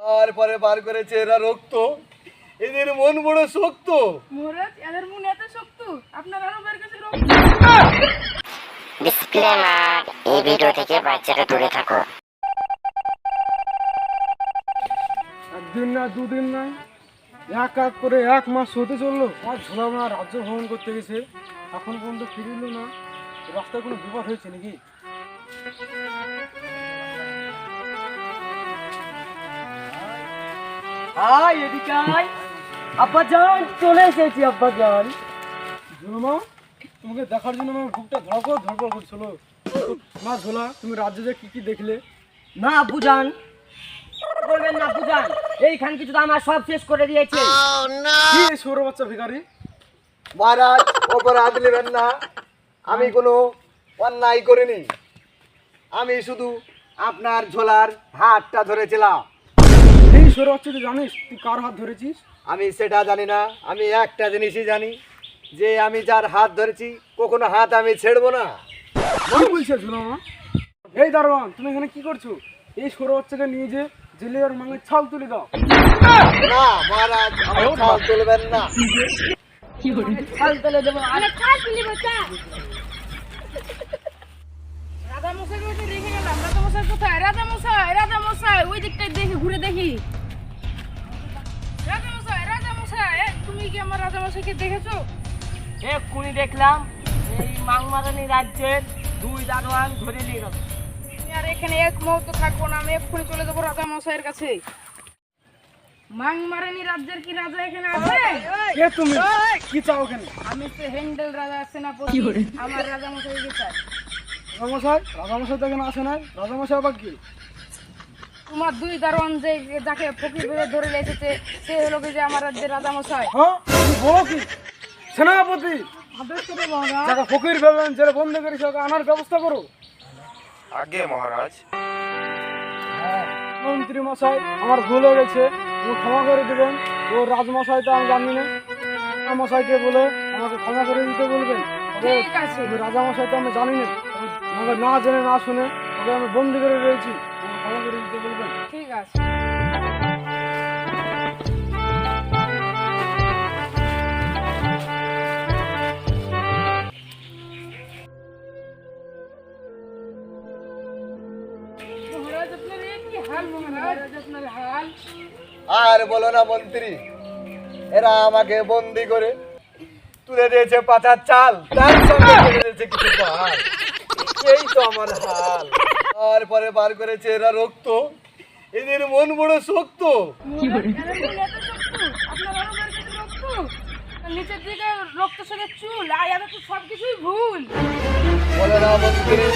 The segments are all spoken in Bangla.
তারপরে বার করেছে এরা রক্ত, এদের মন বড় শক্ত। মহারাজ এদের মন এত শক্ত, আপনার আরো বের কাছে রক্ত। ডিসক্লেমার, এই ভিডিও থেকে বাচ্চারা দূরে থাকো। একদিন না দুদিন নাই, এক এক করে 1 মাস হতে চললো। আমার ঝোলা মা রাজ্য ভ্রমণ করতে গেছে, এখন পর্যন্ত ফিরিল না। রাস্তায় কোনো বিপদ হয়েছে নাকি? এদিকে আয় আব্বাজান, চলে এসেছি আব্বাজান। ঝোলা মা, তোমাকে দেখার জন্য আমার বুকটা ধড়পড় করছিল। মা ঝোলা, তুমি রাজ্যে যে কি দেখলে? না আব্বুজান, বলবেন না আব্বুজান, এইখান কিছু তো আমার সব শেষ করে দিয়েছে। কি এই সৌর বাচ্চা ভিখারি? মহারাজ অপরাধ নেবেন না, আমি কোনো অন্যায় করিনি। আমি শুধু আপনার ঝোলার হাতটা ধরেছিলাম। এই সৌর বাচ্চা, তুই জানিস তুই কার হাত ধরেছিস? আমি সেটা জানি না, আমি একটা জিনিসই জানি, যে আমি যার হাত ধরেছি কখনো হাত আমি ছেড়বো না। কি বলছে ঝোলা মা? এই দারোয়ান, তুমি এখানে কি করছো? এই সৌর বাচ্চাকে নিয়ে যে জেলের মাঙের ছাল তুলে দাও। না মহারাজ, আমার ছাল তুলবেন না। ছাল তুলে দেবো। আরে ছাল তুলি বাচ্চা। রাজা মশাই ওই রেখে গেলাম। রাজা মশাই কোথায়? রাজা মশাই, রাজা মশাই, ওই দিকটায় দেখি, ঘুরে দেখি। রাজা মশাই, রাজা মশাই, তুমি কি আমার রাজা মশাইকে দেখেছো? এক্ষুনি দেখলাম, এই মাংমারানি রাজ্যের 2 দারোয়ান ধরে নিয়ে গেল। আমি আর এখানে এক মুহূর্ত থাকবো না, আমি এক্ষুনি চলে যাবো রাজা মশাইয়ের কাছে। মাংমারানি রাজ্যের কি রাজা এখানে আছে? কে তুমি? কি চাও এখানে? আমি তো হ্যান্ডেল রাজা সেনাপতি, আমার রাজা মশাইকে চাই। রাজামশাই? রাজামশাই তো এখানে আসে নাই। রাজামশাই আবার কি? তোমার 2 দারোয়ান যে যাকে ফকির ভেবে ধরে এসেছে, সে হলো কি যে আমার রাজ্যের রাজা মশাই। হ্যাঁ, তুমি বলো কি? সেনাপতি আদেশ করে বাবা। যাকে ফকির ভেবেন, যারা বন্ধ করেছে ওকে আনার ব্যবস্থা করো। আগে মহারাজ। মন্ত্রী মশাই, আমার ভুল হয়ে গেছে, তুমি ক্ষমা করে দেবেন। ও রাজমশাই তো আমি জানি না, মশাইকে বলে আমাকে ক্ষমা করে দিতে বলবেন। ঠিক আছে। রাজামশাই তো আমি জানি না, আমাকে না জেনে না শুনে ওকে আমি বন্দি করে রয়েছি, আমাকে ক্ষমা করে দিতে বলবেন। ঠিক আছে। মহারাজ আপনার এ কি হাল? মহারাজ আপনার হাল? আর বলো না মন্ত্রী, এরা আমাকে বন্দি করে তুলে দিয়েছে পাতার চাল, তার সঙ্গে তুলে দিয়েছে কিছু পাহাড়। এই তো আমার হাল। তারপরে বার করেছে এরা রক্ত, এদের মন বড় শক্ত। মহারাজ এদের মন এত শক্ত, আপনার আরো বের কাছে রক্ত। আর নিচের দিকে রক্ত সঙ্গে চুল, আর এদের তো সবকিছুই ভুল। বলো না মন্ত্রী,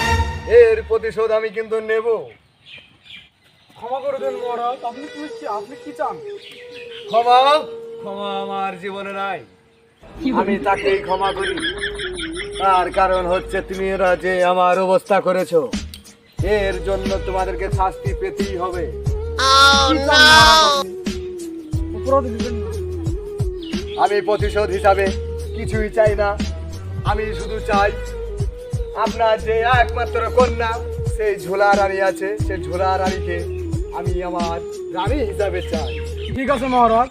এর প্রতিশোধ আমি কিন্তু নেব। ক্ষমা করে দেন মহারাজ। আপনি কি চান? ক্ষমা ক্ষমা আমার জীবনে নাই, আমি তাকেই ক্ষমা করি। তার কারণ হচ্ছে তুমি এরা যে আমার অবস্থা করেছো, এর জন্য তোমাদেরকে শাস্তি পেতেই হবে। অপরাধ দিবেন না। আমি প্রতিশোধ হিসাবে কিছুই চাই না, আমি শুধু চাই আপনার যে একমাত্র কন্যা সেই ঝোলা রানী আছে, সেই ঝোলা রানীকে আমি আমার রানী হিসাবে চাই। ঠিক আছে মহারাজ,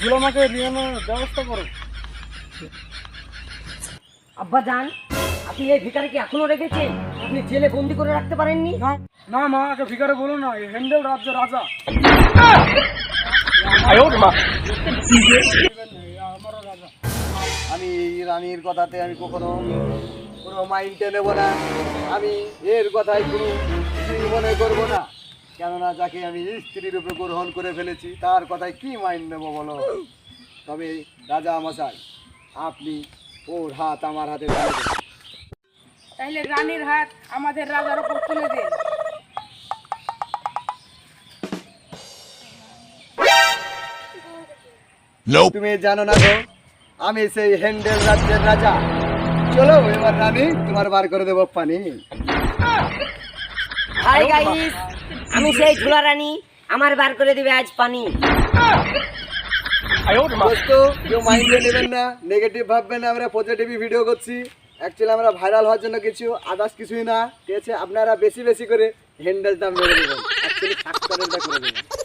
ঝুলামাকে নিয়ে আনার ব্যবস্থা করো। আব্বাজান, আপনি এই ভিখারিকে এখনো রেখেছেন? আপনি জেলে বন্দি করে রাখতে পারেননি? না না মা, আগে ভিখারে বলো না, এই হ্যান্ডেল রাজ্যের রাজা। আমারও রাজা। আমি এই রানীর কথাতে আমি কখনো কোনো মাইন্ডে নেব না, আমি এর কথাই কোনো কিছুই মনে করবো না। কেননা যাকে আমি স্ত্রী রূপে গ্রহণ করে ফেলেছি তার কথায় কি মাইন্ড নেবো বলো। তবে রাজা মশাই, আপনি ওর হাত আমার হাতে তুলে দেন। তাইলে রানীর হাত আমাদের রাজার উপর তুলে দিন। তুমি জানো না গো, আমি সেই হ্যান্ডেল রাজ্যের রাজা। চলো এবার রানী, তোমার বার করে দেবো পানি। হাই গাইস, আমি সেই ঝোলা রানী, আমার বার করে দিবে আজ পানি। দোস্ত, কেউ মাইন্ডে নেবেন না, নেগেটিভ ভাববেন না, আমরা পজিটিভ ভিডিও করছি। অ্যাকচুয়ালি আমরা ভাইরাল হওয়ার জন্য কিছু আদার্স কিছুই না, ঠিক আছে? আপনারা বেশি বেশি করে হ্যান্ডেলটা মেরে দেবেন। তিনি সাক্ষাৎকারের করে দেবেন।